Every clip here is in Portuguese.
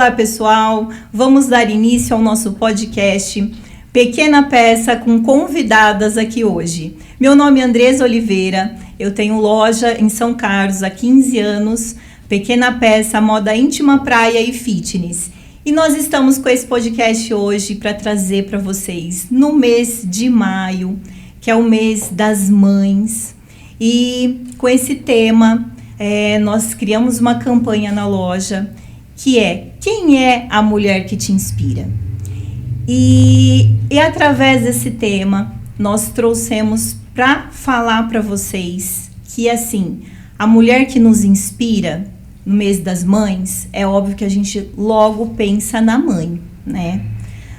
Olá, pessoal! Vamos dar início ao nosso podcast Pequena Peça com convidadas aqui hoje. Meu nome é Andresa Oliveira, eu tenho loja em São Carlos há 15 anos, Pequena Peça, moda íntima, praia e fitness. E nós estamos com esse podcast hoje para trazer para vocês no mês de maio, que é o mês das mães. E com esse tema, nós criamos uma campanha na loja que é: quem é a mulher que te inspira? E através desse tema, nós trouxemos para falar para vocês que, assim, a mulher que nos inspira no mês das mães, é óbvio que a gente logo pensa na mãe, né?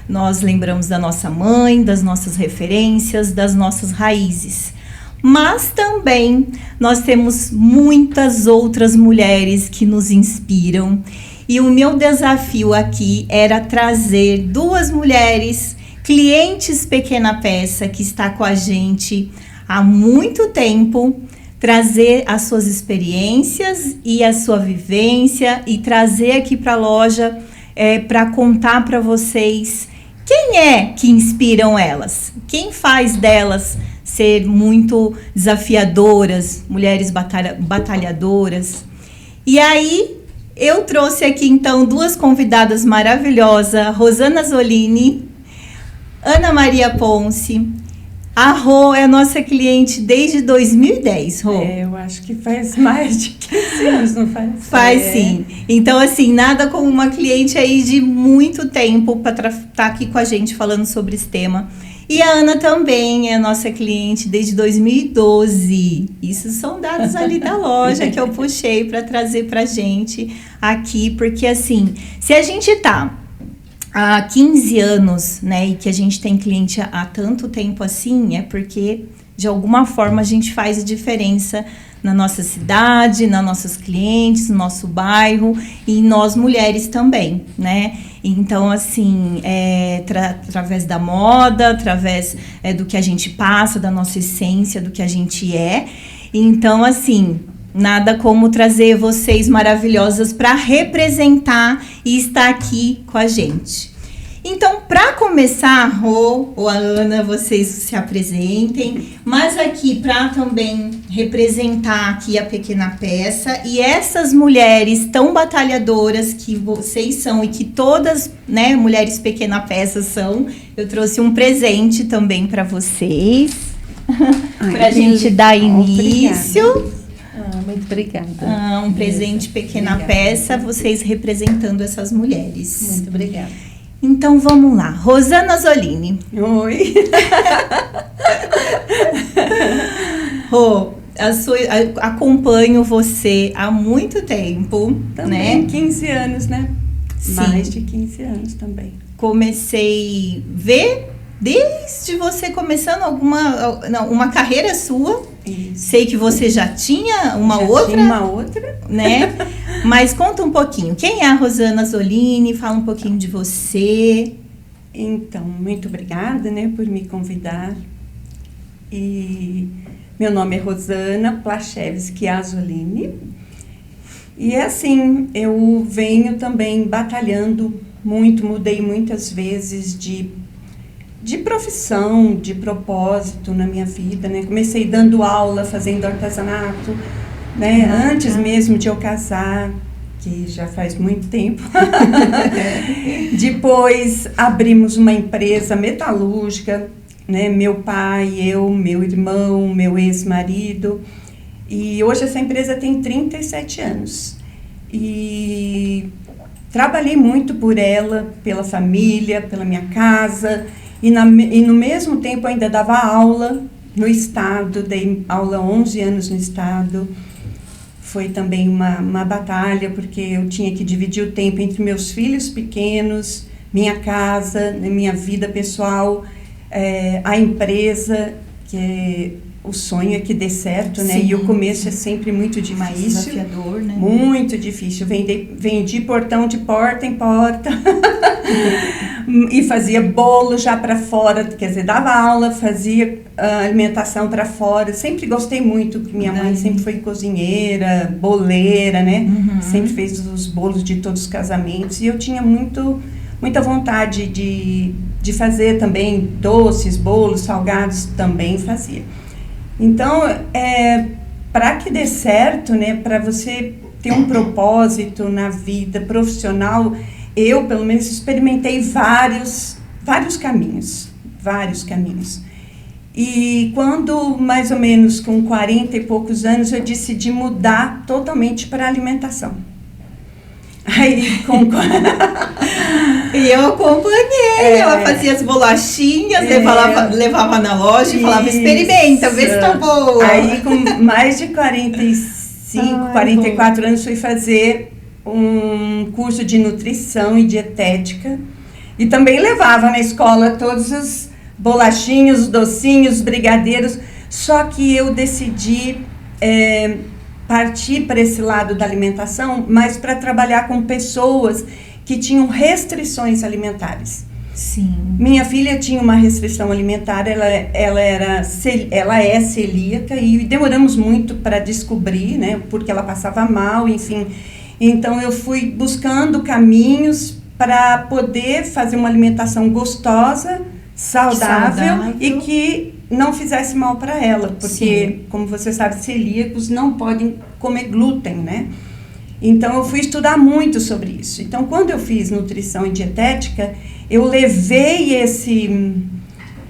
Nós lembramos da nossa mãe, das nossas referências, das nossas raízes. Mas também nós temos muitas outras mulheres que nos inspiram. E o meu desafio aqui era trazer duas mulheres, clientes Pequena Peça, que está com a gente há muito tempo, trazer as suas experiências e a sua vivência e trazer aqui para a loja para contar para vocês quem é que inspiram elas, quem faz delas ser muito desafiadoras, mulheres batalhadoras. E aí eu trouxe aqui então duas convidadas maravilhosas, Rosana Zolini, Ana Maria Ponce. A Rô é nossa cliente desde 2010, Rô. Eu acho que faz mais de 15 anos, não faz? Faz sim. Então, assim, nada como uma cliente aí de muito tempo para estar aqui com a gente falando sobre esse tema. E a Ana também é nossa cliente desde 2012. Isso são dados ali da loja que eu puxei para trazer pra gente aqui, porque assim, se a gente tá há 15 anos, né, e que a gente tem cliente há tanto tempo assim, é porque de alguma forma a gente faz a diferença na nossa cidade, nas nossas clientes, no nosso bairro e nós mulheres também, né? Então, assim, através da moda, através do que a gente passa, da nossa essência, do que a gente é. Então, assim, nada como trazer vocês maravilhosas para representar e estar aqui com a gente. Então, para começar, Rô ou a Ana, vocês se apresentem, mas aqui para também representar aqui a Pequena Peça e essas mulheres tão batalhadoras que vocês são e que todas, né, mulheres Pequena Peça são, eu trouxe um presente também para vocês, para a gente dar início. Muito obrigada. Um presente Pequena Peça, vocês representando essas mulheres. Muito obrigada. Então, vamos lá. Rosana Zolini. Oi. Rô, acompanho você há muito tempo, também, né? 15 anos, né? Sim. Mais de 15 anos também. Comecei a ver desde você começando uma carreira sua. Isso. Sei que você já tinha uma outra, né? Mas conta um pouquinho. Quem é a Rosana Zolini? Fala um pouquinho de você. Então, muito obrigada, né, por me convidar. E meu nome é Rosana Plachevski Azolini. E é assim, eu venho também batalhando muito, mudei muitas vezes de profissão, de propósito na minha vida, né? Comecei dando aula, fazendo artesanato, né? Antes mesmo de eu casar, que já faz muito tempo. Depois abrimos uma empresa metalúrgica, né? Meu pai, eu, meu irmão, meu ex-marido. E hoje essa empresa tem 37 anos. E trabalhei muito por ela, pela família, pela minha casa. E no mesmo tempo ainda dava aula no estado, dei aula 11 anos no estado. Foi também uma batalha, porque eu tinha que dividir o tempo entre meus filhos pequenos, minha casa, minha vida pessoal, a empresa, que o sonho é que dê certo, né? Sim. E o começo é sempre muito difícil. Mais desafiador, né? Muito difícil. Vendi portão de porta em porta. E fazia bolo já para fora, quer dizer, dava aula, fazia alimentação para fora. Sempre gostei muito, porque minha mãe sempre foi cozinheira, boleira, né? Sempre fez os bolos de todos os casamentos. E eu tinha muita vontade de fazer também doces, bolos, salgados, também fazia. Então, para que dê certo, né? Para você ter um propósito na vida profissional, eu, pelo menos, experimentei vários caminhos. E quando, mais ou menos, com 40 e poucos anos, eu decidi mudar totalmente para a alimentação. Aí, E eu acompanhei, ela fazia as bolachinhas, levava na loja e falava, experimenta, vê se tá boa. Aí, com mais de 44 anos, fui fazer um curso de nutrição e dietética. E também levava na escola todos os bolachinhos, os docinhos, os brigadeiros. Só que eu decidi partir para esse lado da alimentação, mas para trabalhar com pessoas que tinham restrições alimentares. Sim. Minha filha tinha uma restrição alimentar, ela é celíaca e demoramos muito para descobrir, né, porque ela passava mal, enfim. Então eu fui buscando caminhos para poder fazer uma alimentação gostosa, saudável e que não fizesse mal para ela, porque, como você sabe, celíacos não podem comer glúten, né? Então eu fui estudar muito sobre isso. Então, quando eu fiz nutrição e dietética, eu levei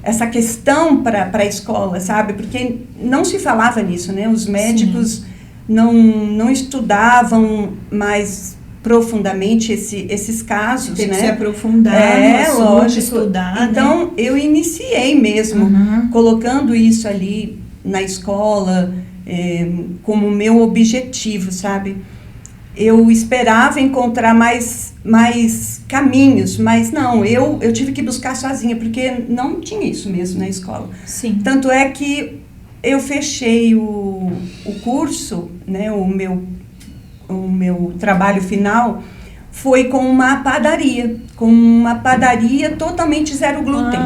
essa questão para a escola, sabe? Porque não se falava nisso, né? Os médicos não estudavam mais profundamente esses casos, Tem né? que se aprofundar no assunto, lógico. Estudar, então, né? eu iniciei mesmo, colocando isso ali na escola como meu objetivo, sabe? Eu esperava encontrar mais caminhos, mas não, eu tive que buscar sozinha, porque não tinha isso mesmo na escola. Sim. Tanto é que eu fechei o curso, né, o meu trabalho final foi com uma padaria totalmente zero glúten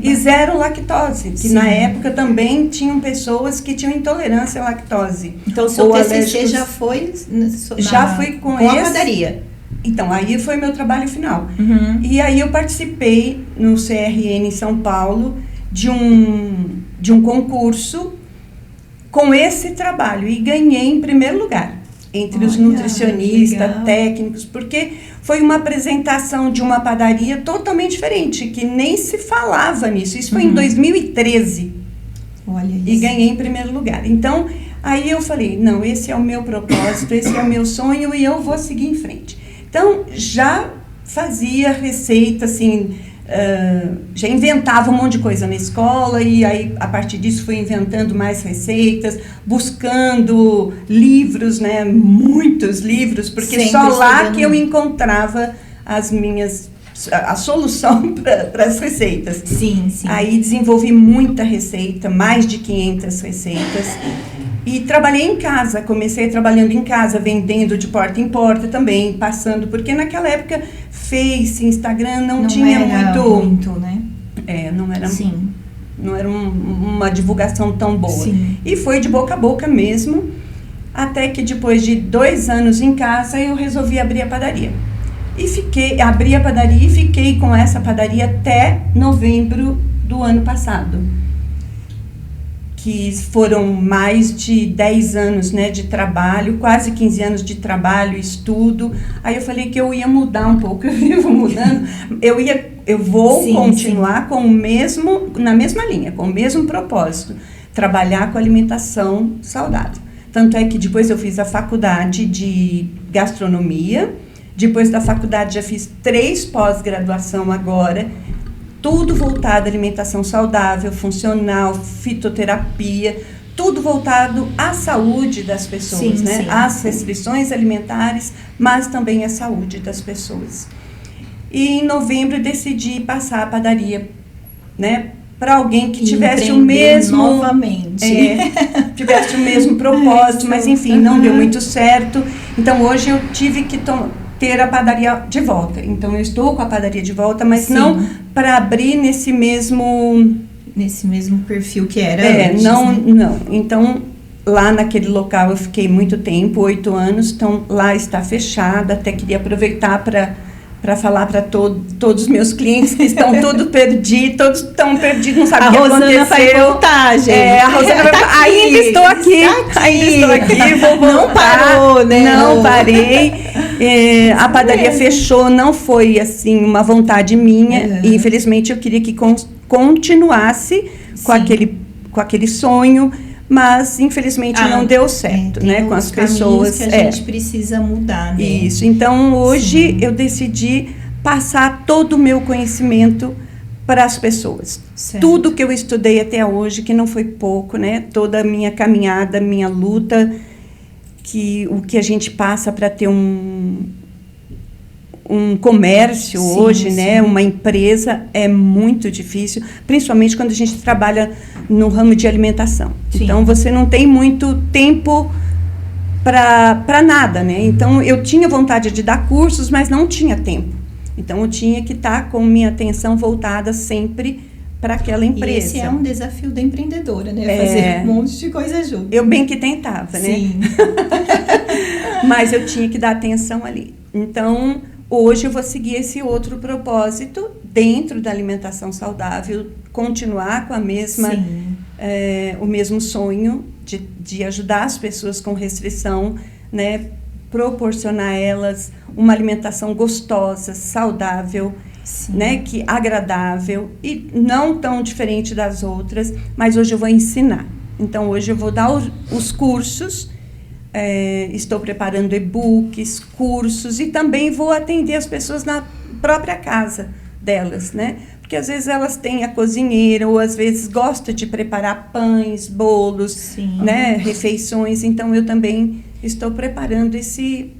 e zero lactose, que na época também tinham pessoas que tinham intolerância à lactose. Então o seu TCC já foi com a padaria. Então, aí foi meu trabalho final. E aí eu participei no CRN em São Paulo de um concurso com esse trabalho e ganhei em primeiro lugar entre os nutricionistas, técnicos, porque foi uma apresentação de uma padaria totalmente diferente, que nem se falava nisso. Isso foi em 2013. Olha isso. E ganhei em primeiro lugar. Então, aí eu falei, não, esse é o meu propósito, esse é o meu sonho e eu vou seguir em frente. Então, já fazia receita, assim, já inventava um monte de coisa na escola e aí, a partir disso, fui inventando mais receitas, buscando livros, né, muitos livros, porque sempre só lá que eu encontrava a solução para as receitas. Sim. Aí desenvolvi muita receita, mais de 500 receitas. E trabalhei em casa, comecei trabalhando em casa, vendendo de porta em porta também, passando, porque naquela época Face, Instagram não tinha muito, né? Não era uma divulgação tão boa. Sim. E foi de boca a boca mesmo, até que depois de 2 anos em casa eu resolvi abrir a padaria. E abri a padaria e fiquei com essa padaria até novembro do ano passado. Que foram mais de 10 anos, né, de trabalho, quase 15 anos de trabalho, estudo. Aí eu falei que eu ia mudar um pouco, eu vivo mudando. Eu vou continuar na mesma linha, com o mesmo propósito, trabalhar com alimentação saudável. Tanto é que depois eu fiz a faculdade de gastronomia, depois da faculdade já fiz 3 pós-graduação agora, tudo voltado à alimentação saudável, funcional, fitoterapia, tudo voltado à saúde das pessoas, né? Às restrições alimentares, mas também à saúde das pessoas. E em novembro decidi passar a padaria, né? Para alguém que tivesse o mesmo... novamente. Tivesse o mesmo propósito, mas enfim, não deu muito certo. Então hoje eu tive que ter a padaria de volta. Então, eu estou com a padaria de volta, mas Sim. não para abrir nesse mesmo perfil que era antes, não, né? não. Então, lá naquele local eu fiquei muito tempo, 8 anos, então lá está fechado. Até queria aproveitar para falar para todos os meus clientes que estão todos perdidos, não sabem o que aconteceu. A Rosana vai voltar, gente. A Rosana vai voltar. Ainda estou aqui, vou voltar. Não parou, né? Não parei. A padaria fechou, não foi assim uma vontade minha. E infelizmente eu queria que continuasse com aquele sonho. Mas, infelizmente, não deu certo, né? Com as pessoas. Que a gente precisa mudar, né? Isso. Então, hoje, eu decidi passar todo o meu conhecimento para as pessoas. Certo. Tudo que eu estudei até hoje, que não foi pouco, né? Toda a minha caminhada, minha luta, o que a gente passa para ter um comércio hoje, né? Uma empresa é muito difícil, principalmente quando a gente trabalha no ramo de alimentação. Sim. Então, você não tem muito tempo para nada, né? Então, eu tinha vontade de dar cursos, mas não tinha tempo. Então, eu tinha que estar com minha atenção voltada sempre para aquela empresa. E esse é um desafio da empreendedora, né? Fazer um monte de coisa junto. Eu bem que tentava, né? Sim. Mas eu tinha que dar atenção ali. Então, hoje eu vou seguir esse outro propósito dentro da alimentação saudável, continuar com a mesma, o mesmo sonho de ajudar as pessoas com restrição, né? Proporcionar a elas uma alimentação gostosa, saudável, né? Agradável e não tão diferente das outras, mas hoje eu vou ensinar. Então, hoje eu vou dar os cursos. Estou preparando e-books, cursos e também vou atender as pessoas na própria casa delas, né? Porque às vezes elas têm a cozinheira ou às vezes gostam de preparar pães, bolos, né? Refeições. Então, eu também estou preparando esse...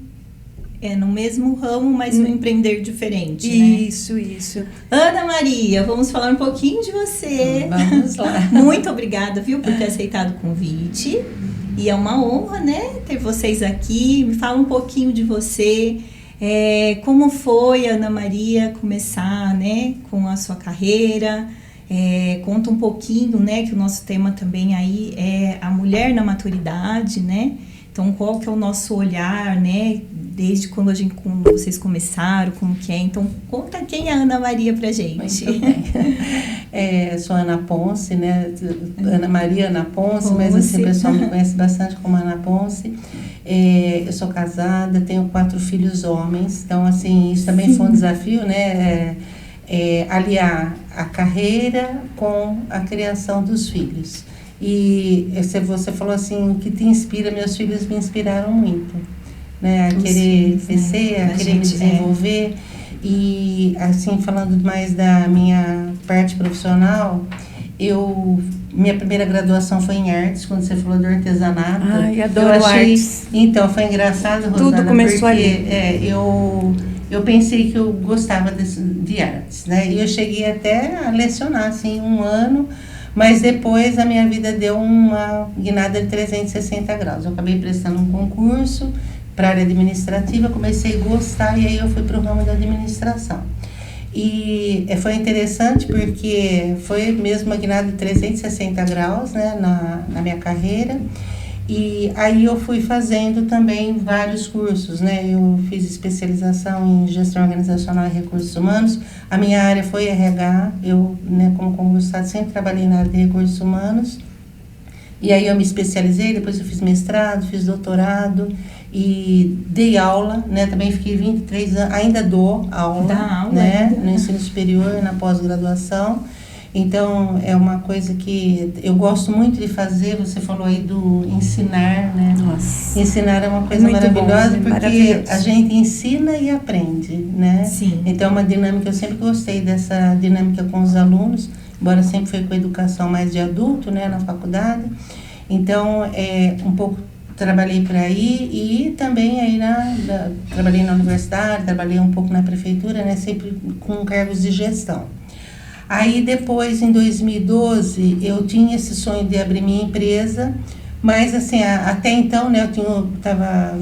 no mesmo ramo, mas no empreender diferente, Isso, né? Isso. Ana Maria, vamos falar um pouquinho de você. Vamos lá. Muito obrigada, viu, por ter aceitado o convite. E é uma honra, né, ter vocês aqui. Me fala um pouquinho de você. Como foi, Ana Maria, começar, né, com a sua carreira? Conta um pouquinho, né, que o nosso tema também aí é a mulher na maturidade, né? Então, qual que é o nosso olhar, né? Desde quando vocês começaram, como que é? Então, conta quem é a Ana Maria pra gente. Muito bem. Sou Ana Ponce, né? Ana Maria Ana Ponce, mas assim, o pessoal me conhece bastante como Ana Ponce. Eu sou casada, tenho 4 filhos homens, então, assim, isso também foi um desafio, né? Aliar a carreira com a criação dos filhos. E você falou assim, o que te inspira, meus filhos me inspiraram muito, né? A querer crescer, a querer me desenvolver. E assim, falando mais da minha parte profissional, minha primeira graduação foi em artes, quando você falou do artesanato. Ai, adoro artes. Então, foi engraçado, Rosana, tudo começou porque ali. eu pensei que eu gostava de artes, né? E eu cheguei até a lecionar, assim, 1 ano. Mas depois a minha vida deu uma guinada de 360 graus. Eu acabei prestando um concurso para a área administrativa, comecei a gostar e aí eu fui para o ramo da administração. E foi interessante porque foi mesmo uma guinada de 360 graus, né, na minha carreira. E aí eu fui fazendo também vários cursos, né? Eu fiz especialização em gestão organizacional e recursos humanos. A minha área foi RH, eu, né, como concursado, sempre trabalhei na área de recursos humanos. E aí eu me especializei, depois eu fiz mestrado, fiz doutorado e dei aula, né? Também fiquei 23 anos, ainda dou aula, né? No ensino superior, na pós-graduação. Então, é uma coisa que eu gosto muito de fazer. Você falou aí do ensinar, né? Nossa. Ensinar é uma coisa maravilhosa, porque maravilhoso. A gente ensina e aprende, né? Sim. Então, é uma dinâmica, eu sempre gostei dessa dinâmica com os alunos, embora sempre foi com a educação mais de adulto, né, na faculdade. Então, um pouco trabalhei por aí e também aí trabalhei na universidade, trabalhei um pouco na prefeitura, né, sempre com cargos de gestão. Aí depois, em 2012, eu tinha esse sonho de abrir minha empresa, Mas, assim, até então, né,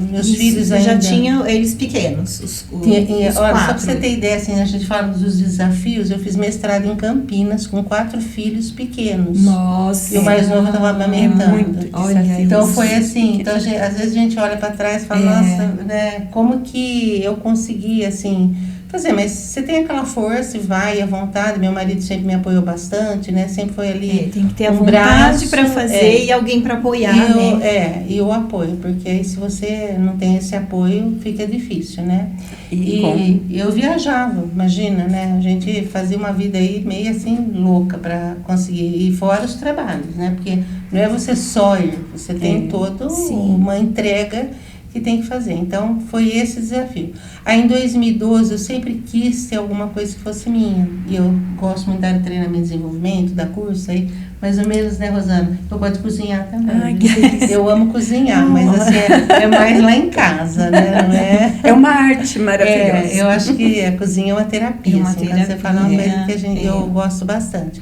meus Isso, filhos já ainda... tinham eles pequenos, os Olha, só quatro. para você ter ideia, assim, a gente fala dos desafios, eu fiz mestrado em Campinas com 4 filhos pequenos. Nossa. E o mais novo estava amamentando. muito Olha desafio. Então isso. foi assim, então, às vezes a gente olha para trás e fala, nossa, né, como que eu consegui, assim, fazer, mas você tem aquela força e vai à vontade. Meu marido sempre me apoiou bastante, né, sempre foi ali Tem que ter a um vontade braço, para fazer e alguém para apoiar, né? E o apoio, porque aí se você não tem esse apoio, fica difícil, né? E eu viajava, imagina, né? A gente fazia uma vida aí meio assim louca para conseguir, e fora os trabalhos, né? Porque não é você só ir, você tem toda uma entrega que tem que fazer. Então, foi esse desafio. Aí, em 2012, eu sempre quis ter alguma coisa que fosse minha. E eu gosto muito da área de treinamento e desenvolvimento, da curso aí, mais ou menos, né, Rosana? Eu gosto de cozinhar também. Ai, que delícia. Eu amo cozinhar, mas assim, é mais lá em casa, né? Não é? É uma arte maravilhosa. Eu acho que a cozinha é uma terapia. É uma assim, terapia, quando você fala uma coisa que eu gosto bastante.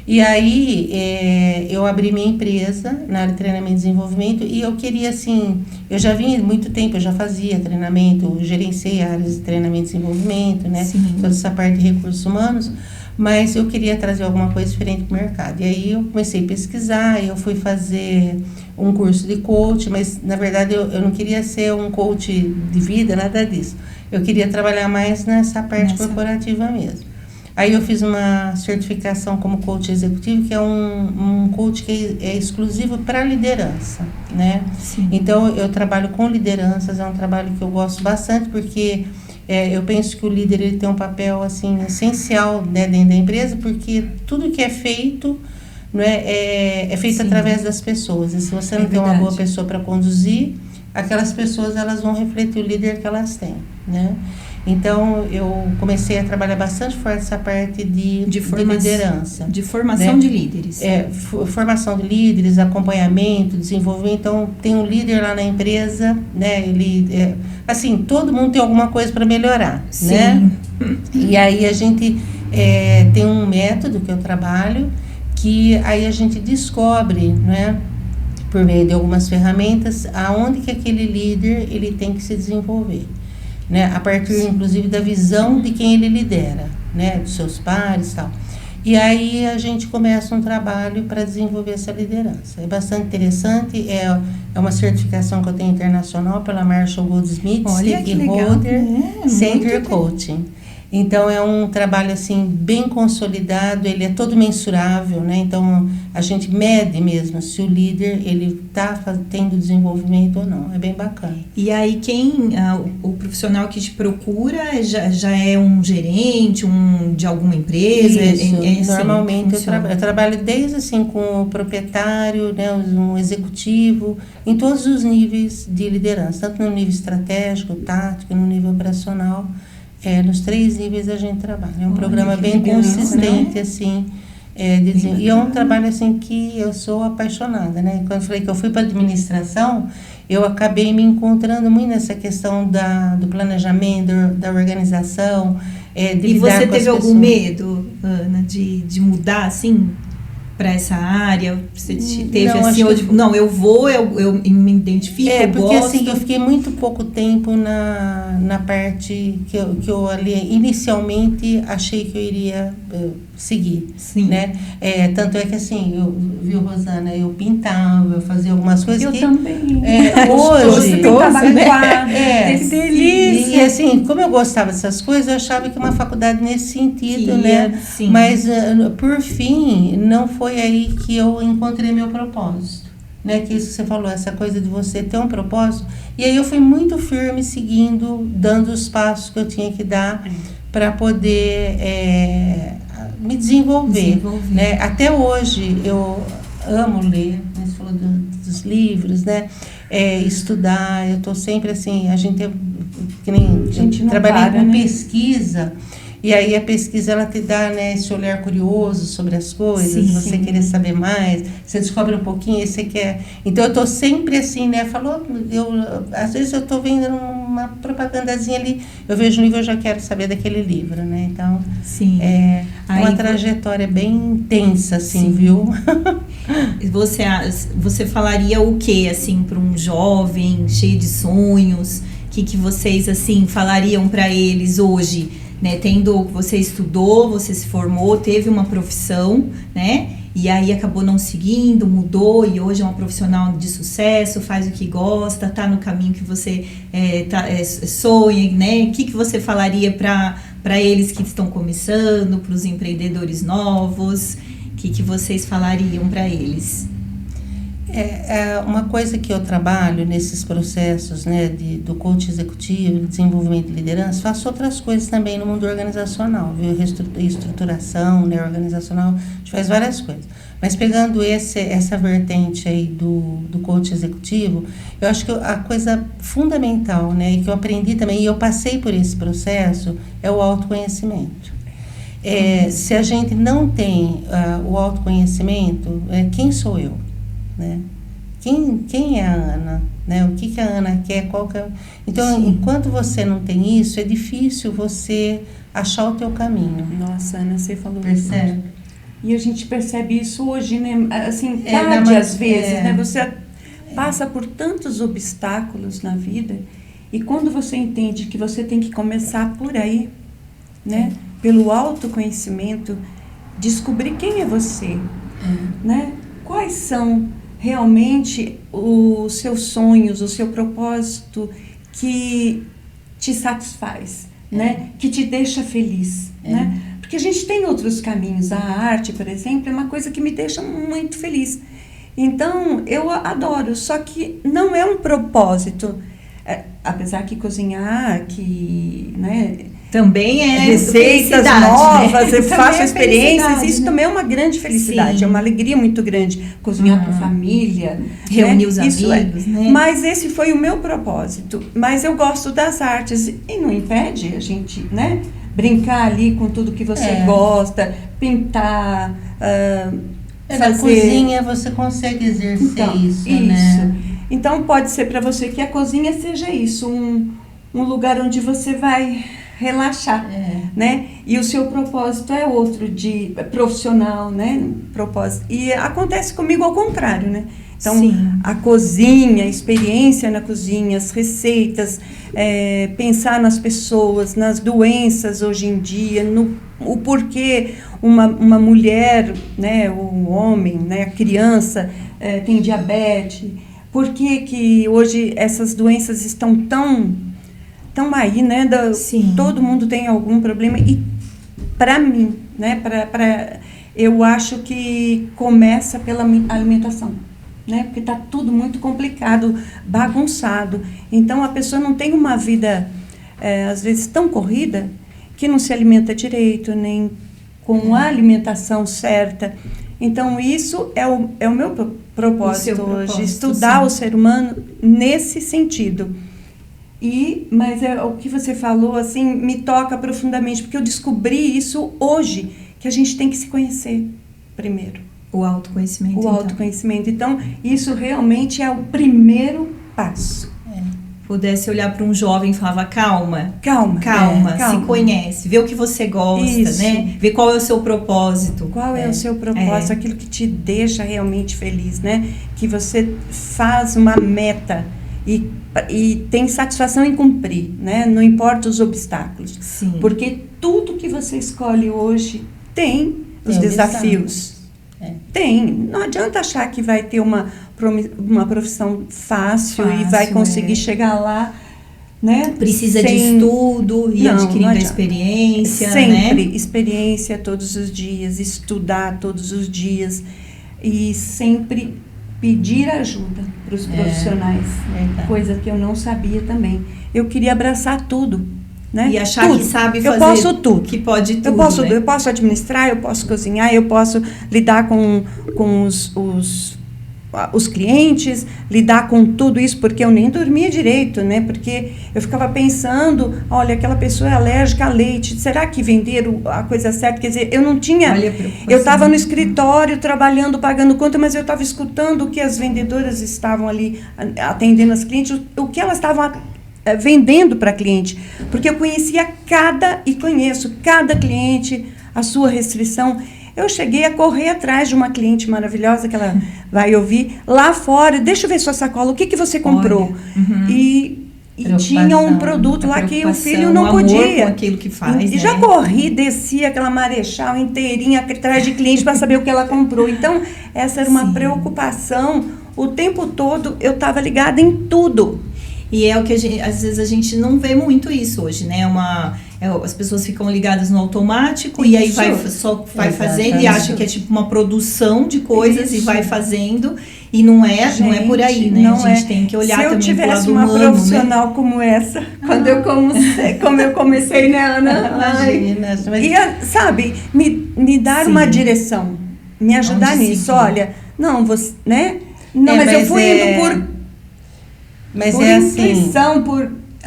E aí, eu abri minha empresa na área de treinamento e desenvolvimento e eu queria, assim, eu já vinha há muito tempo, eu já fazia treinamento, gerenciei áreas de treinamento e desenvolvimento, né? Sim. Toda essa parte de recursos humanos, mas eu queria trazer alguma coisa diferente para o mercado. E aí eu comecei a pesquisar, eu fui fazer um curso de coach, mas na verdade eu não queria ser um coach de vida, nada disso. Eu queria trabalhar mais nessa parte corporativa mesmo. Aí eu fiz uma certificação como coach executivo, que é um coach que é exclusivo para liderança, né? Sim. Então, eu trabalho com lideranças, é um trabalho que eu gosto bastante, porque eu penso que o líder ele tem um papel assim, essencial, né, dentro da empresa, porque tudo que é feito não é feito através das pessoas. E se você não tem uma boa pessoa para conduzir, aquelas pessoas elas vão refletir o líder que elas têm, né? Então, eu comecei a trabalhar bastante forte essa parte de liderança. De formação, né? De líderes. Formação de líderes, acompanhamento, desenvolvimento. Então, tem um líder lá na empresa, né? Ele, assim, todo mundo tem alguma coisa para melhorar, Sim. né? E aí, a gente tem um método que eu trabalho, que aí a gente descobre, né? Por meio de algumas ferramentas, aonde que aquele líder ele tem que se desenvolver. Né, a partir, inclusive, da visão de quem ele lidera, né, dos seus pares e tal. E aí a gente começa um trabalho para desenvolver essa liderança. É bastante interessante, é uma certificação que eu tenho internacional pela Marshall Goldsmith e Holder Center Coaching. Então, é um trabalho, assim, bem consolidado, ele é todo mensurável, né? Então, a gente mede mesmo se o líder, ele está tendo desenvolvimento ou não. É bem bacana. E aí, o profissional que te procura já é um gerente, de alguma empresa? Isso, normalmente eu trabalho desde, assim, com o proprietário, né? Um executivo, em todos os níveis de liderança, tanto no nível estratégico, tático, no nível operacional. Nos 3 níveis a gente trabalha. É um programa bem consistente, né? Assim. E é um trabalho, assim, que eu sou apaixonada, né? Quando eu falei que eu fui para a administração, eu acabei me encontrando muito nessa questão do planejamento, da organização, de lidar com as pessoas. E você teve algum medo, Ana, de mudar, assim, para essa área? Você teve assim, eu me identifico, eu porque gosto. Assim, eu fiquei muito pouco tempo na parte que eu ali inicialmente achei que eu iria seguir. Sim. Né? Tanto é que assim, viu, Rosana, eu pintava, eu fazia algumas coisas eu que... também. Hoje... Você pintava quadro, que delícia! E assim, como eu gostava dessas coisas, eu achava que uma faculdade nesse sentido, né? Sim. Mas, por fim, não foi aí que eu encontrei meu propósito. Né, que isso que você falou, essa coisa de você ter um propósito. E aí eu fui muito firme, seguindo, dando os passos que eu tinha que dar para poder me desenvolver. Né? Até hoje eu amo ler, né? Você falou dos livros, né? Estudar, eu estou sempre assim, a gente trabalhei com pesquisa. E aí a pesquisa, ela te dá, né, esse olhar curioso sobre as coisas, você querer saber mais, você descobre um pouquinho e você quer... Então, eu estou sempre assim, né, às vezes eu estou vendo uma propagandazinha ali, eu vejo um livro, eu já quero saber daquele livro, né, então... Sim. É uma trajetória bem intensa, assim, viu? Você falaria o que, assim, para um jovem cheio de sonhos? O que vocês, assim, falariam para eles hoje, né? Você estudou, você se formou, teve uma profissão, né? E aí acabou não seguindo, mudou e hoje é uma profissional de sucesso, faz o que gosta, tá no caminho que você sonha, né? O que você falaria para eles que estão começando, para os empreendedores novos? O que vocês falariam para eles? Uma coisa que eu trabalho nesses processos, né, do coach executivo, de desenvolvimento de liderança, faço outras coisas também no mundo organizacional, viu? Estruturação, né, organizacional, a gente faz várias coisas. Mas pegando essa vertente aí do coach executivo, eu acho que a coisa fundamental, né, e que eu aprendi também, e eu passei por esse processo, é o autoconhecimento. Se a gente não tem o autoconhecimento, quem sou eu? Né? Quem é a Ana? Né? O que a Ana quer? Então, sim, enquanto você não tem isso, é difícil você achar o teu caminho. Nossa, Ana, você falou percebe? Isso. E a gente percebe isso hoje, né? Assim, tarde às vezes, né? Você passa por tantos obstáculos na vida e quando você entende que você tem que começar por aí, né? Pelo autoconhecimento, descobrir quem é você, né? Quais são realmente os seus sonhos, o seu propósito que te satisfaz, né? Que te deixa feliz, né? Porque a gente tem outros caminhos. A arte, por exemplo, é uma coisa que me deixa muito feliz. Então, eu adoro, só que não é um propósito. Apesar que cozinhar, né? Também é receitas novas, né? Eu faço experiências, isso também é uma grande felicidade, sim, é uma alegria muito grande, cozinhar para a família, reunir os amigos, né? Mas esse foi o meu propósito, mas eu gosto das artes e não impede a gente, né, brincar ali com tudo que você gosta, pintar, fazer... Na cozinha você consegue exercer isso, né? Então pode ser para você que a cozinha seja isso, um lugar onde você vai relaxar, né? E o seu propósito é outro, de profissional, né? Propósito. E acontece comigo ao contrário, né? Então, sim, a cozinha, a experiência na cozinha, as receitas, pensar nas pessoas, nas doenças hoje em dia, o porquê uma mulher, né? O homem, né? A criança tem diabetes. Por que hoje essas doenças estão tão aí, né? Todo mundo tem algum problema e para mim, né? Eu acho que começa pela alimentação, né? Porque está tudo muito complicado, bagunçado. Então a pessoa não tem uma vida às vezes tão corrida que não se alimenta direito, nem com a alimentação certa. Então isso é o meu propósito hoje, estudar, sim, o ser humano nesse sentido. Mas o que você falou, assim, me toca profundamente, porque eu descobri isso hoje, que a gente tem que se conhecer primeiro. O autoconhecimento. O autoconhecimento. Então, isso realmente é o primeiro passo. Pudesse olhar para um jovem e falava, calma, se conhece, vê o que você gosta, isso, né? Vê qual é o seu propósito. Qual é o seu propósito, aquilo que te deixa realmente feliz, né? Que você faz uma meta e tem satisfação em cumprir, né? Não importa os obstáculos. Sim. Porque tudo que você escolhe hoje tem os desafios. Tem. Não adianta achar que vai ter uma profissão fácil e vai conseguir chegar lá, né? Precisa de estudo e adquirindo experiência, sempre, né? Experiência todos os dias, estudar todos os dias e sempre pedir ajuda para os profissionais, coisa que eu não sabia também. Eu queria abraçar tudo, né? E achar tudo. Que sabe fazer, eu posso tudo. Que pode tudo, eu posso administrar, eu posso cozinhar, eu posso lidar com os clientes, lidar com tudo isso, porque eu nem dormia direito, né? Porque eu ficava pensando, olha, aquela pessoa é alérgica a leite, será que venderam a coisa certa? Quer dizer, eu não tinha... Eu estava no escritório, trabalhando, pagando conta, mas eu estava escutando o que as vendedoras estavam ali atendendo as clientes, o que elas estavam vendendo para cliente, porque eu conhecia e conheço cada cliente, a sua restrição. Eu cheguei a correr atrás de uma cliente maravilhosa que ela vai ouvir lá fora. Deixa eu ver sua sacola, o que você comprou? E tinha um produto lá que o filho não podia. Com aquilo que faz, e já corri, descia aquela marechal inteirinha atrás de cliente para saber o que ela comprou. Então, essa era uma preocupação. O tempo todo eu estava ligada em tudo. E é o que às vezes a gente não vê muito isso hoje, né? As pessoas ficam ligadas no automático e aí vai fazendo e acha que é tipo uma produção de coisas e vai fazendo. E não é por aí, né? A gente tem que olhar também pro lado humano. Se eu tivesse uma profissional como essa, quando eu comecei, né, Ana? Ia, sabe, me dar uma direção, me ajudar nisso. Olha, não, você, né? Não, mas eu fui indo por intuição,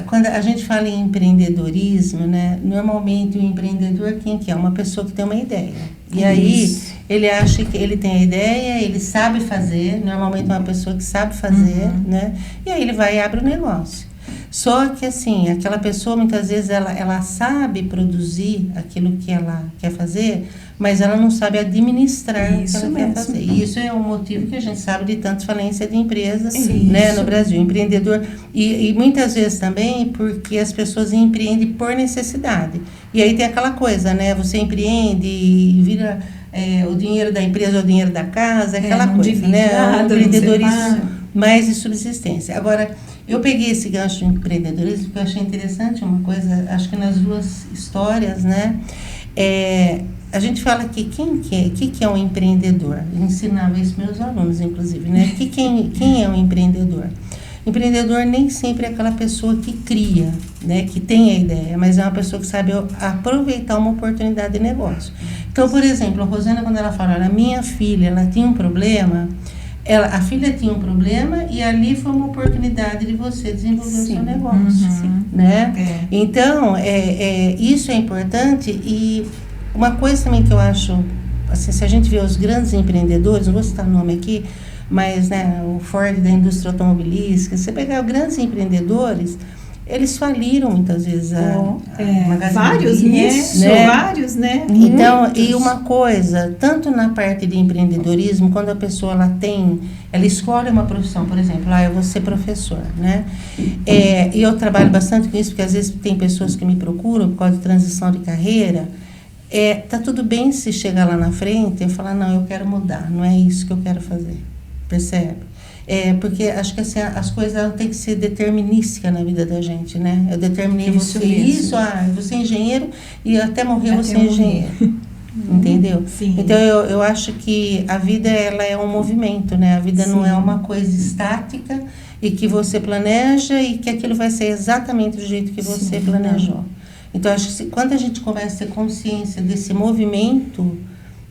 Quando a gente fala em empreendedorismo, né, normalmente o empreendedor quem que é? Uma pessoa que tem uma ideia. E aí ele acha que ele tem a ideia, ele sabe fazer, normalmente é uma pessoa que sabe fazer, né? E aí ele vai e abre o negócio. Só que assim, aquela pessoa muitas vezes ela sabe produzir aquilo que ela quer fazer, mas ela não sabe administrar o que ela quer fazer. E isso é um motivo que a gente sabe de tantas falências de empresas, né, no Brasil. Empreendedor, e muitas vezes também porque as pessoas empreendem por necessidade. E aí tem aquela coisa, né, você empreende e vira o dinheiro da empresa ou o dinheiro da casa, aquela coisa, né, o empreendedorismo mais de subsistência. Agora, eu peguei esse gancho de empreendedorismo porque eu achei interessante uma coisa, acho que nas duas histórias, né, a gente fala que que é um empreendedor? Eu ensinava isso para meus alunos, inclusive, né? Quem é um empreendedor? Empreendedor nem sempre é aquela pessoa que cria, né? Que tem a ideia, mas é uma pessoa que sabe aproveitar uma oportunidade de negócio. Então, por exemplo, a Rosana, quando ela fala, olha, minha filha, ela tinha um problema, a filha tinha um problema e ali foi uma oportunidade de você desenvolver o seu negócio, né? Então, isso é importante. E uma coisa também que eu acho, assim, se a gente vê os grandes empreendedores, não vou citar o nome aqui, mas, né, o Ford da indústria automobilística, você pegar os grandes empreendedores, eles faliram muitas vezes vários, né? Vários, né? Então, e uma coisa, tanto na parte de empreendedorismo, quando a pessoa ela escolhe uma profissão, por exemplo, eu vou ser professor, né? E eu trabalho bastante com isso, porque às vezes tem pessoas que me procuram por causa de transição de carreira. Tá tudo bem se chegar lá na frente e falar, não, eu quero mudar, não é isso que eu quero fazer, percebe? Porque acho que assim, as coisas têm que ser determinísticas na vida da gente, né? Eu determinei isso, você é engenheiro e até morrer você é engenheiro, entendeu? Sim. Então eu acho que a vida ela é um movimento, né? A vida não é uma coisa estática e que você planeja e que aquilo vai ser exatamente do jeito que você planejou. Então, acho que quando a gente começa a ter consciência desse movimento,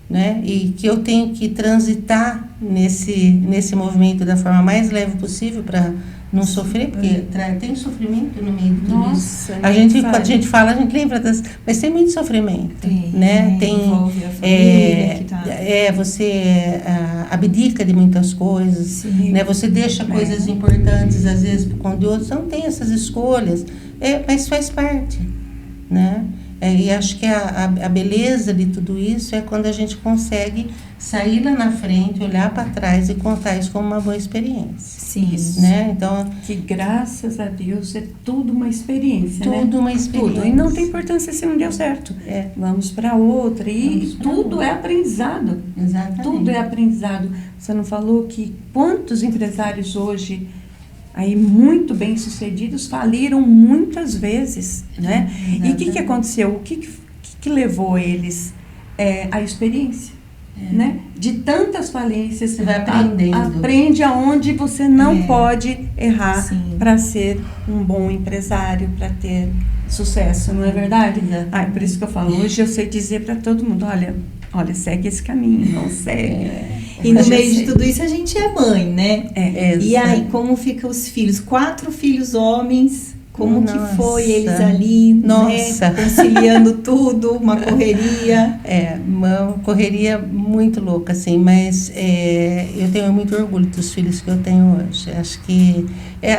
né, e que eu tenho que transitar nesse movimento da forma mais leve possível para não sofrer, porque tem sofrimento no meio de tudo isso. Quando a gente fala, a gente lembra mas tem muito sofrimento, né? Envolve a família que tá... você abdica de muitas coisas, né? Você deixa coisas importantes, às vezes, por conta de outros. Você não tem essas escolhas, mas faz parte, né? E acho que a beleza de tudo isso é quando a gente consegue sair lá na frente, olhar para trás e contar isso como uma boa experiência. Sim. Né? Então, que graças a Deus é tudo uma experiência, tudo né? uma experiência. Tudo. E não tem importância se não deu certo. Vamos para outra. E tudo é aprendizado. Exatamente. Tudo é aprendizado. Você não falou que quantos empresários hoje... aí muito bem sucedidos faliram muitas vezes, né? E o que aconteceu? O que levou eles à experiência, né? De tantas falências, você vai aprendendo. Aprende aonde você não pode errar para ser um bom empresário, para ter sucesso, não é verdade? Por isso que eu falo, hoje eu sei dizer para todo mundo, olha, segue esse caminho, não segue. E no meio de tudo isso a gente é mãe, né? E aí, como ficam os filhos? 4 filhos homens, Como Nossa. que foi eles ali, Nossa. né, conciliando tudo, uma correria? Uma correria muito louca, assim, mas eu tenho muito orgulho dos filhos que eu tenho hoje. Acho que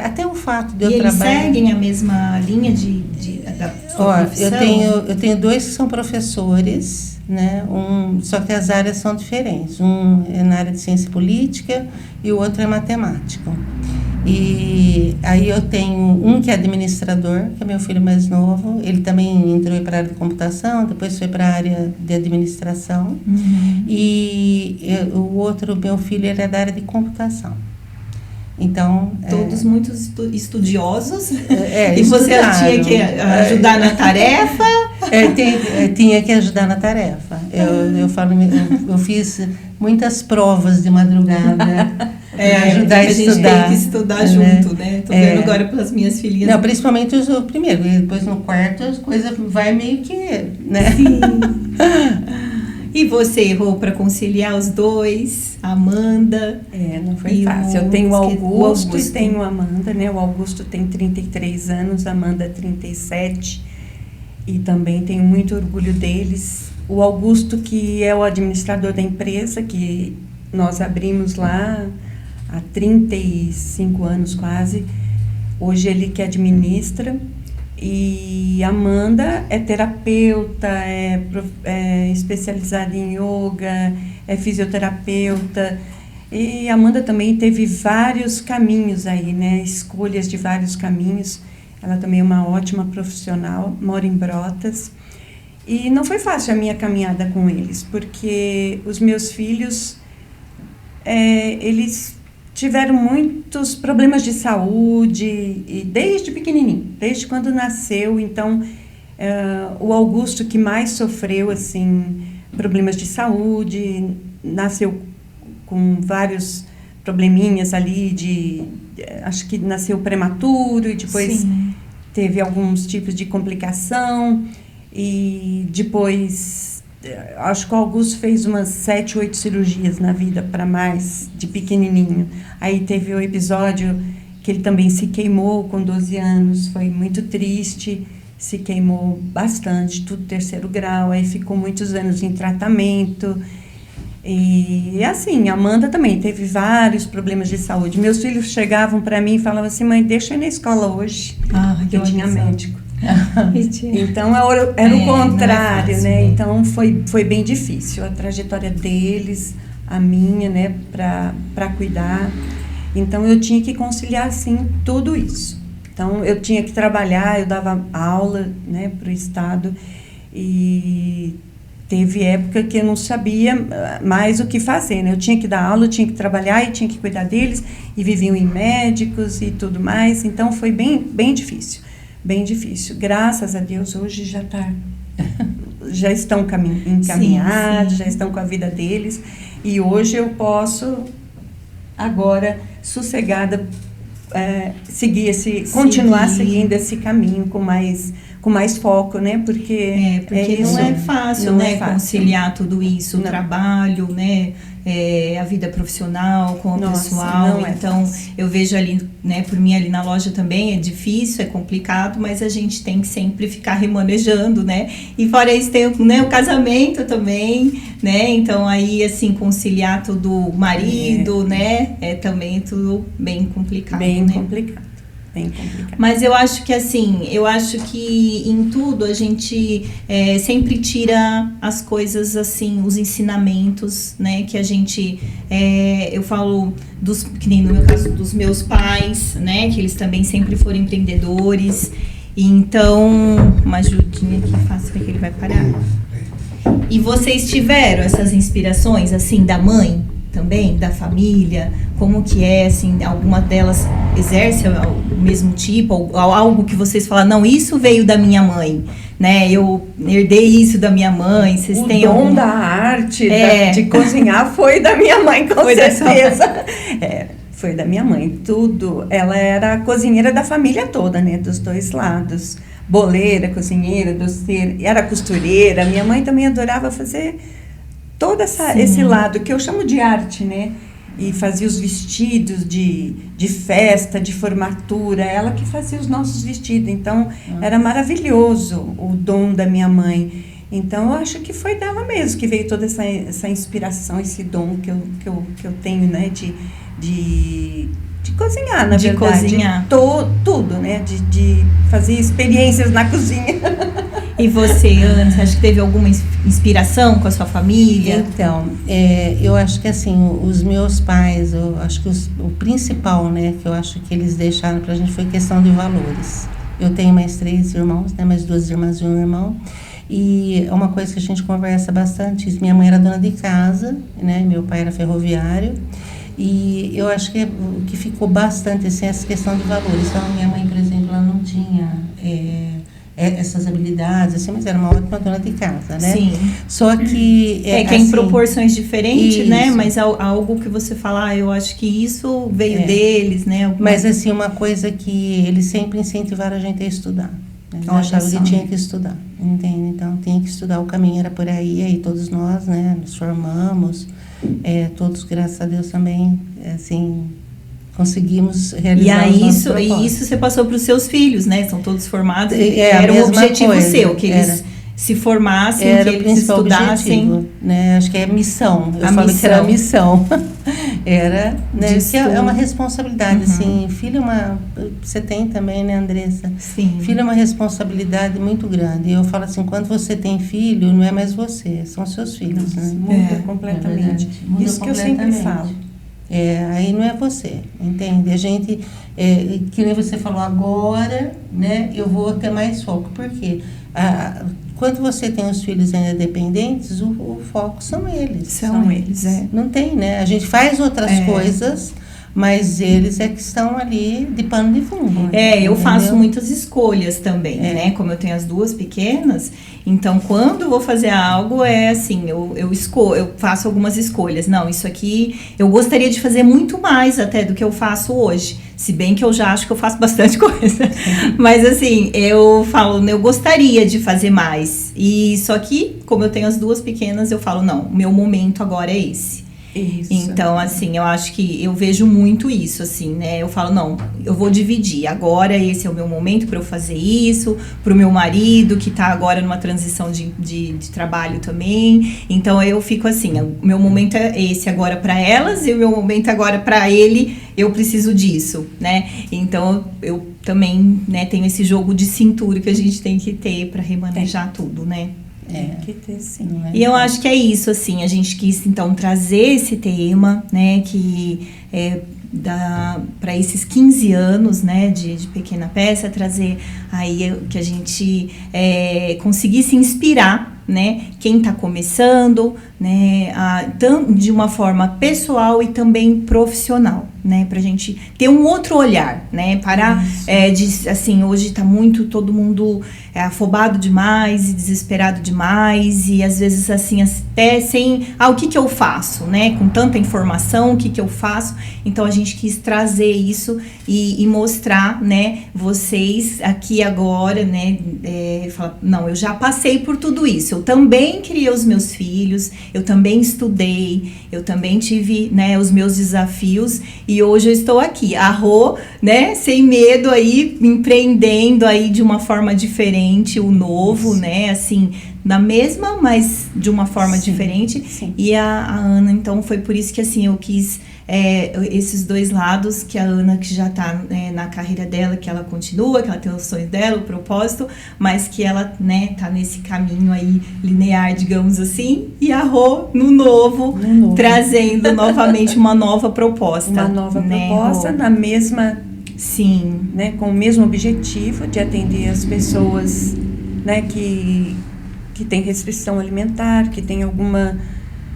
até o fato de E eu eles trabalhar... seguem a mesma linha da sua profissão? Eu tenho 2 que são professores, né? Só que as áreas são diferentes. Um é na área de ciência política e o outro é matemático. E aí eu tenho um que é administrador, que é meu filho mais novo. Ele também entrou para a área de computação, depois foi para a área de administração. Uhum. E o outro, meu filho, ele é da área de computação. Então... Todos muito estudiosos. E estudaram. você tinha que ajudar na tarefa? Tinha que ajudar na tarefa. Eu fiz muitas provas de madrugada. Ajudar a estudar. A gente tem que estudar junto, né? Tô vendo agora pelas minhas filhinhas. Não, principalmente o primeiro. E depois no quarto as coisas vai meio que, né? Sim. E você errou para conciliar os dois, a Amanda? Não foi fácil. Eu tenho o Augusto e tenho a Amanda, né? O Augusto tem 33 anos, a Amanda 37. E também tenho muito orgulho deles. O Augusto, que é o administrador da empresa, que nós abrimos lá há 35 anos quase. Hoje ele que administra. E a Amanda é terapeuta, é especializada em yoga, é fisioterapeuta. E a Amanda também teve vários caminhos aí, né? Escolhas de vários caminhos. Ela também é uma ótima profissional, mora em Brotas. E não foi fácil a minha caminhada com eles, porque os meus filhos, eles tiveram muitos problemas de saúde, e desde pequenininho, desde quando nasceu. Então, o Augusto, que mais sofreu, assim, problemas de saúde, nasceu com vários probleminhas ali, acho que nasceu prematuro e depois Sim. teve alguns tipos de complicação. E depois, acho que o Augusto fez umas 7, 8 cirurgias na vida para mais, de pequenininho. Aí teve o episódio que ele também se queimou com 12 anos, foi muito triste, se queimou bastante, tudo 3º grau, aí ficou muitos anos em tratamento. E assim, a Amanda também teve vários problemas de saúde. Meus filhos chegavam para mim e falavam assim: mãe, deixa eu ir na escola hoje, porque eu tinha médico. Então era o contrário, né? Então foi bem difícil a trajetória deles, a minha, né, para cuidar. Então eu tinha que conciliar assim tudo isso. Então eu tinha que trabalhar, eu dava aula, né, para o estado, e teve época que eu não sabia mais o que fazer, né? Eu tinha que dar aula, eu tinha que trabalhar e tinha que cuidar deles, e viviam em médicos e tudo mais. Então foi bem difícil. Bem difícil. Graças a Deus, hoje já estão encaminhados, sim. Já estão com a vida deles. E hoje eu posso, agora, sossegada, continuar seguindo esse caminho com mais foco, né? Porque não é fácil, não né? É fácil. Conciliar tudo isso, o trabalho, né? A vida profissional com o pessoal. Então, eu vejo ali, né, por mim ali na loja também é difícil, é complicado, mas a gente tem que sempre ficar remanejando, né? E fora isso tem, né, o casamento também, né? Então, aí, assim, conciliar tudo, marido, né? É também tudo bem complicado, bem né? complicado. Bem complicado. Mas eu acho que em tudo a gente sempre tira as coisas, assim, os ensinamentos, né, que a gente, eu falo que nem no meu caso dos meus pais, né, que eles também sempre foram empreendedores. Então, uma ajudinha aqui fácil que ele vai parar. E vocês tiveram essas inspirações, assim, da mãe também, da família? Como que é, assim, alguma delas exerce o mesmo tipo, ou algo que vocês falam, não, isso veio da minha mãe, né, eu herdei isso da minha mãe, vocês têm algum... O dom da arte, de cozinhar, foi da minha mãe, com certeza. Foi da minha mãe, tudo. Ela era a cozinheira da família toda, né, dos 2 lados. Boleira, cozinheira, doceira, era costureira. Minha mãe também adorava fazer todo esse lado, que eu chamo de arte, né? e fazia os vestidos de festa, de formatura, ela que fazia os nossos vestidos, então era maravilhoso o dom da minha mãe. Então eu acho que foi dela mesmo que veio toda essa inspiração, esse dom que eu tenho, né, de cozinhar, na verdade. Cozinhar. Tudo, né, de fazer experiências na cozinha. E você, Ana, você acha que teve alguma inspiração com a sua família? Então, eu acho que assim, os meus pais, eu acho que o principal, né, que eu acho que eles deixaram pra gente foi questão de valores. Eu tenho mais 3 irmãos, né, mais 2 irmãs e um irmão. E é uma coisa que a gente conversa bastante. Minha mãe era dona de casa, né, meu pai era ferroviário. E eu acho que o que ficou bastante assim, essa questão de valores. Então, minha mãe, por exemplo, ela não tinha essas habilidades, assim, mas era uma ótima dona de casa, né? Sim. Só que... que é assim, em proporções diferentes, isso. né? Mas algo que você fala, eu acho que isso veio deles, né? Mas, assim, uma coisa que eles sempre incentivaram a gente a estudar. Eles achavam que tinha que estudar, entende? Então, tinha que estudar, o caminho era por aí todos nós, né, nos formamos, todos, graças a Deus, também, assim, conseguimos realizar os nossos propósitos. E isso você passou para os seus filhos, né? São todos formados, era um objetivo coisa, seu, que eles se formassem, era que eles estudassem. Objetivo, né? Acho que é missão, que era missão. Era, né? Que é uma responsabilidade, assim, filho é uma... Você tem também, né, Andressa? Sim. Filho é uma responsabilidade muito grande. Eu falo assim, quando você tem filho, não é mais você, são seus filhos, né? Muda completamente. Muda isso que eu sempre falo. Aí não é você, entende? A gente, que nem você falou agora, né? Eu vou ter mais foco. Por quê? Quando você tem os filhos ainda dependentes, o foco são eles. São eles, Não tem, né? A gente faz outras coisas, mas eles é que estão ali de pano de fundo. Eu faço muitas escolhas também, né? Como eu tenho as 2 pequenas, então quando eu vou fazer algo, assim, eu faço algumas escolhas. Não, isso aqui eu gostaria de fazer muito mais até do que eu faço hoje. Se bem que eu já acho que eu faço bastante coisa. Mas assim, eu falo, eu gostaria de fazer mais. E só que, como eu tenho as 2 pequenas, eu falo, não, o meu momento agora é esse. Isso. Então, assim, eu acho que eu vejo muito isso, assim, né? Eu falo, não, eu vou dividir. Agora esse é o meu momento para eu fazer isso, pro meu marido, que tá agora numa transição de trabalho também. Então, eu fico assim, o meu momento é esse agora para elas e o meu momento agora para ele, eu preciso disso, né? Então, eu também, né, tenho esse jogo de cintura que a gente tem que ter para remanejar tudo, né? Que ter, sim. E eu acho que é isso, assim, a gente quis então trazer esse tema, né, que para esses 15 anos, né, de Pequena Peça, trazer aí que a gente conseguisse inspirar, né, quem está começando, né, de uma forma pessoal e também profissional, né, pra gente ter um outro olhar, né, parar assim, hoje tá muito todo mundo afobado demais e desesperado demais e às vezes assim, até sem, o que eu faço, né, com tanta informação, o que eu faço, então a gente quis trazer isso e mostrar, né, vocês aqui agora, né, falar, não, eu já passei por tudo isso, eu também criei os meus filhos, eu também estudei, eu também tive, né, os meus desafios e hoje eu estou aqui, né, sem medo aí, empreendendo aí de uma forma diferente, o novo, né, assim, da mesma, mas de uma forma diferente. Sim. E a Ana, então, foi por isso que, assim, eu quis esses 2 lados, que a Ana, que já tá na carreira dela, que ela continua, que ela tem os sonhos dela, o propósito, mas que ela, né, tá nesse caminho aí linear, digamos assim, e a Rô no novo, trazendo novamente uma nova proposta. Uma nova né, proposta, Rô? na mesma... Sim. Né, com o mesmo objetivo de atender as pessoas, né, que têm restrição alimentar, que têm alguma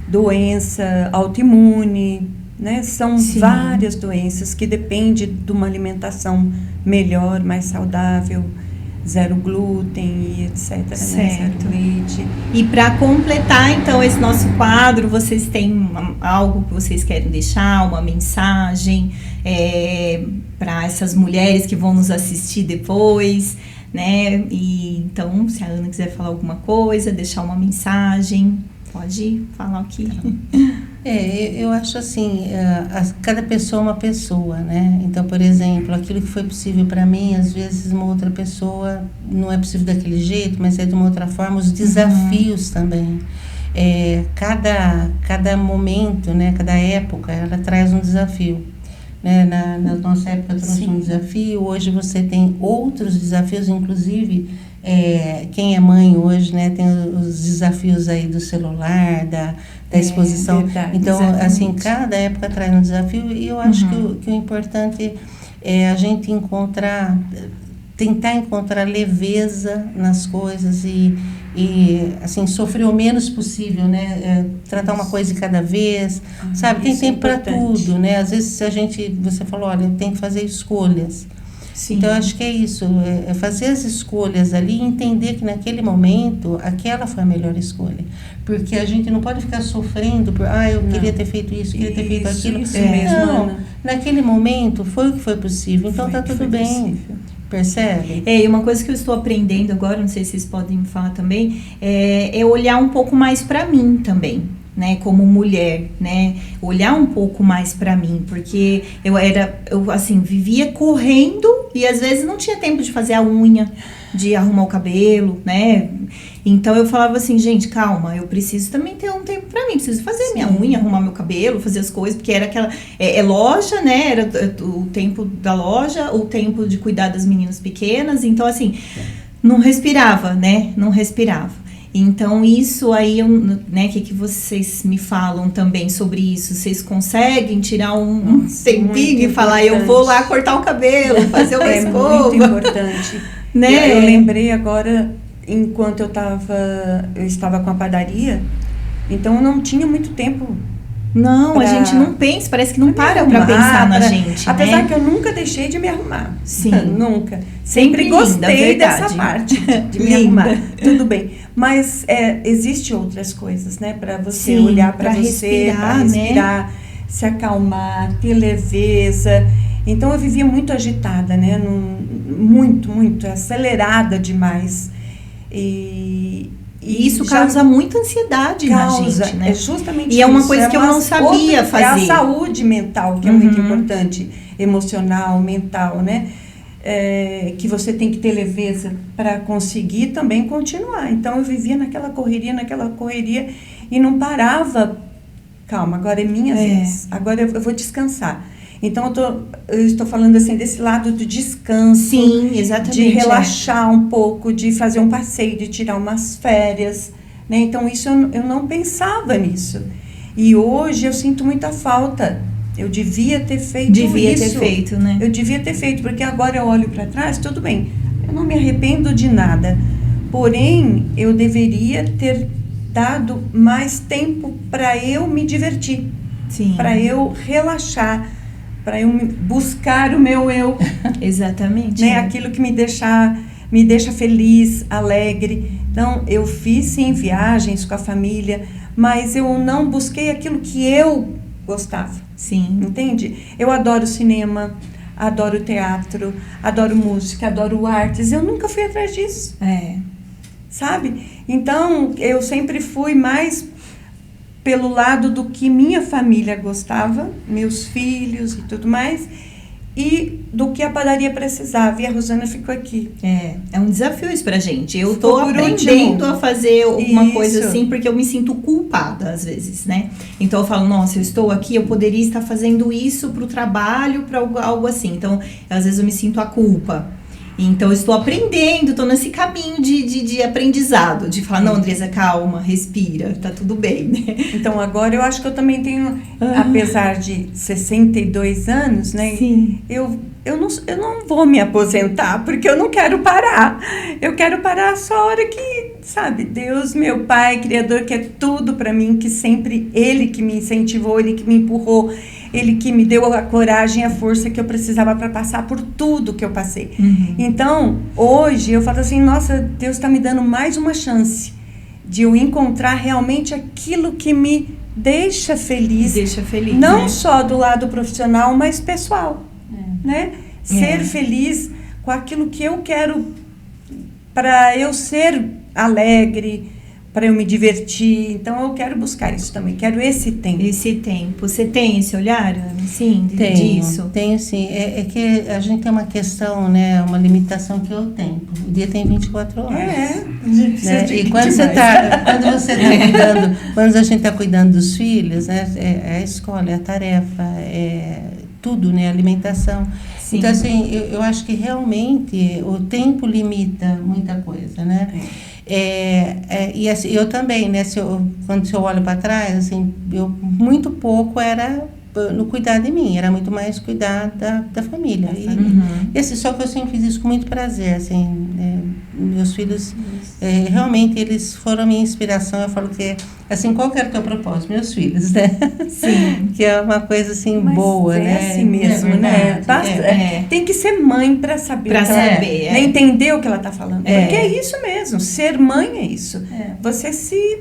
doença autoimune, né? São várias doenças que dependem de uma alimentação melhor, mais saudável, 0 glúten e etc. Certo. Né? 0 leite. E para completar, então, esse nosso quadro, vocês têm algo que vocês querem deixar, uma mensagem para essas mulheres que vão nos assistir depois, né? E então, se a Ana quiser falar alguma coisa, deixar uma mensagem, pode falar aqui. Eu acho assim, cada pessoa é uma pessoa, né? Então, por exemplo, aquilo que foi possível para mim, às vezes uma outra pessoa não é possível daquele jeito, mas é de uma outra forma. Os desafios também. Cada momento, né? Cada época, ela traz um desafio. Né? Na nossa época trouxe um desafio, hoje você tem outros desafios, inclusive quem é mãe hoje, né, tem os desafios aí do celular, da exposição. Verdade, então, exatamente. assim, cada época traz um desafio e eu acho que o importante é a gente tentar encontrar leveza nas coisas e assim, sofrer o menos possível, né? Tratar uma coisa de cada vez, sabe? Tem tempo para tudo, né? Às vezes você falou, olha, eu tenho que fazer escolhas. Sim. Então, eu acho que é isso, é fazer as escolhas ali e entender que naquele momento, aquela foi a melhor escolha. Porque a gente não pode ficar sofrendo por, eu queria ter feito isso, queria ter feito aquilo. Isso mesmo, não, Ana. naquele momento foi o que foi possível, então tá tudo bem. Possível. Percebe? E uma coisa que eu estou aprendendo agora, não sei se vocês podem me falar também, é olhar um pouco mais para mim também, né, como mulher, né, olhar um pouco mais para mim, porque eu assim, vivia correndo e às vezes não tinha tempo de fazer a unha, de arrumar o cabelo, né, então eu falava assim, gente, calma, eu preciso também ter um tempo pra mim, preciso fazer minha unha, arrumar meu cabelo, fazer as coisas, porque era aquela, loja, né, era o tempo da loja, o tempo de cuidar das meninas pequenas, então assim, não respirava, né, não respirava. Então, isso aí, né, que vocês me falam também sobre isso? Vocês conseguem tirar um tempinho e falar, eu vou lá cortar o cabelo, fazer uma escova? É muito importante. Né? Eu lembrei agora, enquanto eu estava com a padaria, então eu não tinha muito tempo. Não, a gente não pensa, parece que não para pra pensar na gente, apesar né? que eu nunca deixei de me arrumar. Sim. Nunca. Sempre linda, gostei verdade. dessa parte de me arrumar. Tudo bem. Mas existe outras coisas, né? Para você olhar para você, para respirar, né? Se acalmar, ter leveza. Então eu vivia muito agitada, né? Muito acelerada demais. E isso causa muita ansiedade na gente, né? É justamente isso. E é uma coisa que eu não sabia fazer. É a saúde mental, que é muito importante. Emocional, mental, né? Que você tem que ter leveza para conseguir também continuar. Então, eu vivia naquela correria e não parava. Calma, agora é minha vez. Agora eu vou descansar. Então, eu estou falando assim desse lado do descanso. Sim, exatamente. De relaxar um pouco, de fazer um passeio, de tirar umas férias. Né? Então, isso eu não pensava nisso. E hoje eu sinto muita falta. Eu devia ter feito isso. Devia ter feito, né? Eu devia ter feito, porque agora eu olho para trás, tudo bem. Eu não me arrependo de nada. Porém, eu deveria ter dado mais tempo para eu me divertir. Sim. Para eu relaxar. Para eu buscar o meu eu. Exatamente. Né? Aquilo que me deixa feliz, alegre. Então, eu fiz, sim, viagens com a família, mas eu não busquei aquilo que eu gostava. Sim. Entende? Eu adoro cinema, adoro teatro, adoro música, adoro artes. Eu nunca fui atrás disso. Sabe? Então, eu sempre fui mais pelo lado do que minha família gostava, meus filhos e tudo mais, e do que a padaria precisava. E a Rosana ficou aqui. É um desafio isso pra gente. Eu tô aprendendo a fazer uma coisa assim, porque eu me sinto culpada às vezes, né? Então eu falo, nossa, eu estou aqui, eu poderia estar fazendo isso pro trabalho, pra algo assim. Então, às vezes eu me sinto a culpa. Então, eu estou aprendendo, estou nesse caminho de aprendizado, de falar, não, Andresa, calma, respira, tá tudo bem, né? Então, agora eu acho que eu também tenho, apesar de 62 anos, né? Sim. Eu não vou me aposentar, porque eu não quero parar. Eu quero parar só a hora que, sabe, Deus, meu Pai, Criador, que é tudo para mim, que sempre Ele que me incentivou, Ele que me empurrou, Ele que me deu a coragem e a força que eu precisava para passar por tudo que eu passei. Então, hoje, eu falo assim, nossa, Deus está me dando mais uma chance de eu encontrar realmente aquilo que me deixa feliz. Não, né? Só do lado profissional, mas pessoal. Né? Ser feliz com aquilo que eu quero para eu ser alegre, para eu me divertir. Então eu quero buscar isso também, quero esse tempo. Esse tempo. Você tem esse olhar, Ana? Sim, disso? Tenho sim. É que a gente tem uma questão, né, uma limitação que é o tempo. O dia tem 24 horas. A gente precisa Né? de E quando você está cuidando, quando a gente está cuidando dos filhos, né, é a escola, é a tarefa, é tudo, né, a alimentação. Sim. Então, assim, eu acho que realmente o tempo limita muita coisa, né? E assim, eu também, né, quando eu olho para trás, assim, eu muito pouco era no cuidar de mim, era muito mais cuidar da família. E assim, só que eu sempre fiz isso com muito prazer, assim, meus filhos, realmente, eles foram a minha inspiração. Eu falo que, assim, qual que era o teu propósito? Meus filhos, né? Sim. Que é uma coisa, assim, Mas boa, é né? assim mesmo, né? É. Tem que ser mãe para saber. Pra saber, né? Entender o que ela está falando. É. Porque é isso mesmo, ser mãe é isso. Você se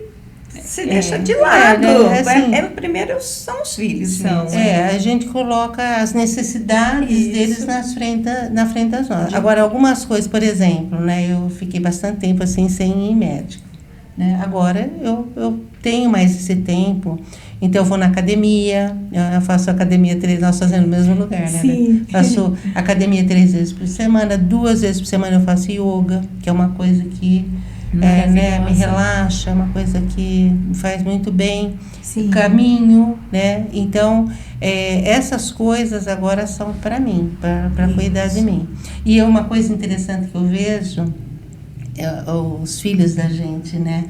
deixa de lado. Assim, Primeiro são os filhos. A gente coloca as necessidades deles na frente das nossas. Agora, algumas coisas, por exemplo, né, eu fiquei bastante tempo assim sem ir médico. Né? Agora eu tenho mais esse tempo, então eu vou na academia, eu faço academia nós fazemos no mesmo lugar, né? Sim. Faço academia 3 vezes por semana, 2 vezes por semana eu faço yoga, que é uma coisa que né, me relaxa, é uma coisa que me faz muito bem. Sim. Caminho, né? Então, essas coisas agora são para mim, para cuidar de mim. E uma coisa interessante que eu vejo, os filhos da gente, né?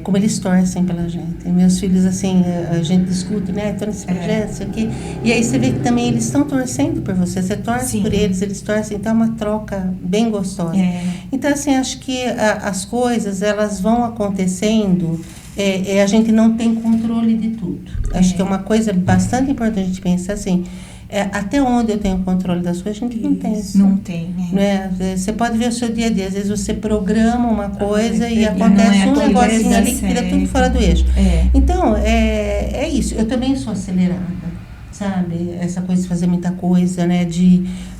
Como eles torcem pela gente. Meus filhos, assim, a gente discute, né? Estou nesse projeto, isso aqui. E aí você vê que também eles estão torcendo por você. Você torce por eles torcem. Então é uma troca bem gostosa. Então, assim, acho que as coisas, elas vão acontecendo. A gente não tem controle de tudo. Acho que é uma coisa bastante importante a gente pensar assim. Até onde eu tenho controle das coisas, a gente não tem. Não tem, né? Você pode ver o seu dia a dia. Às vezes você programa uma coisa e acontece um negocinho ali que tira tudo fora do eixo. Então, é isso. Eu também sou acelerada, sabe? Essa coisa de fazer muita coisa, né?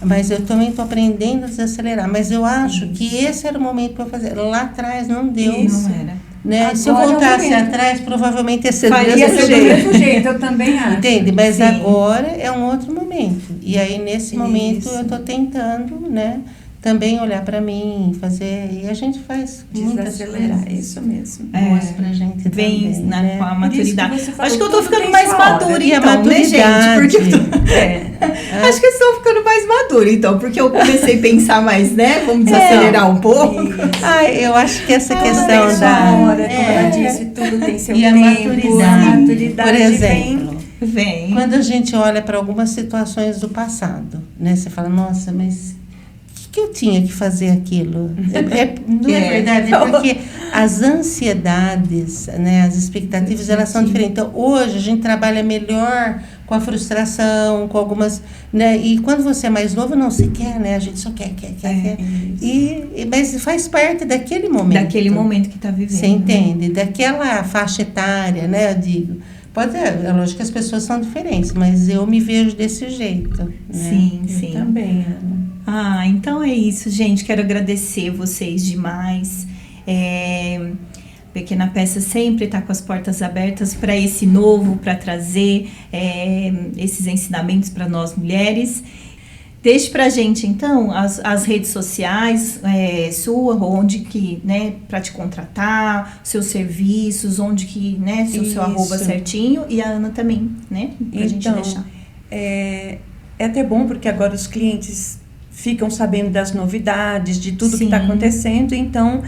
Mas eu também estou aprendendo a desacelerar. Mas eu acho que esse era o momento para eu fazer. Lá atrás não deu. Não era. Né? Se eu voltasse atrás, provavelmente ia ser do mesmo jeito. Eu também acho. Entende? Mas agora é um outro momento. E aí, nesse momento, eu estou tentando, né, também olhar para mim, fazer... E a gente faz muitas coisas. Isso mesmo. Boas pra gente Vem também, né? Com a maturidade. Acho que eu tô ficando mais madura, então, né, gente? Acho que eu estou ficando mais madura, então, porque eu comecei a pensar mais, né? Vamos desacelerar um pouco. Eu acho que essa questão da hora, como ela disse, tudo tem seu tempo. E a maturidade, por exemplo, vem. Quando a gente olha para algumas situações do passado, né? Você fala, nossa, mas que eu tinha que fazer aquilo? Não é verdade? É porque as ansiedades, né, as expectativas, elas são diferentes. Então, hoje a gente trabalha melhor com a frustração, com algumas... Né, e quando você é mais novo, não se quer, né? A gente só quer. Mas faz parte daquele momento. Daquele momento que está vivendo. Você entende? Daquela faixa etária, né? Eu digo... É lógico que as pessoas são diferentes, mas eu me vejo desse jeito. Né? Sim. Eu também, Ana. Então é isso, gente. Quero agradecer vocês demais. Pequena Peça sempre está com as portas abertas para esse novo, para trazer esses ensinamentos para nós mulheres. Deixe pra gente, então, as redes sociais sua, onde que, né, para te contratar, seus serviços, onde que, né, seu arroba certinho, e a Ana também, né, pra gente deixar. É até bom, porque agora os clientes ficam sabendo das novidades, de tudo que está acontecendo, então,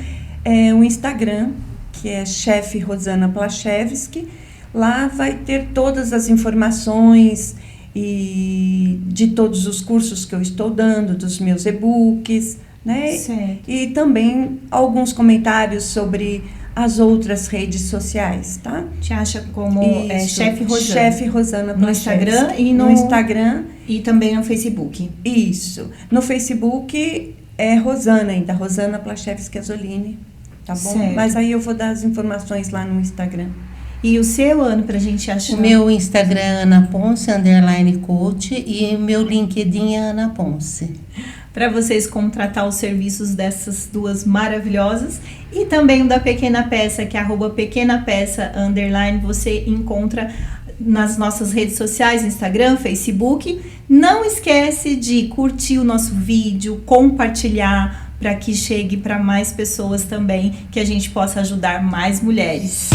o Instagram, que é Chefe Rosana Plachevski, lá vai ter todas as informações e de todos os cursos que eu estou dando, dos meus e-books, né? Certo. E também alguns comentários sobre as outras redes sociais, tá? Te acha como Chefe Rosana. Chefe Rosana no Instagram e no Instagram e também no Facebook. Isso. No Facebook é Rosana ainda, Rosana Plachevski Azzolini, tá bom? Certo. Mas aí eu vou dar as informações lá no Instagram. E o seu, Ana, pra gente achar? O meu Instagram é Ana Ponce, _coach, e meu LinkedIn é Ana Ponce. para vocês contratar os serviços dessas duas maravilhosas. E também o da Pequena Peça, que é @pequenapeça_, você encontra nas nossas redes sociais, Instagram, Facebook. Não esquece de curtir o nosso vídeo, compartilhar, para que chegue para mais pessoas também, que a gente possa ajudar mais mulheres.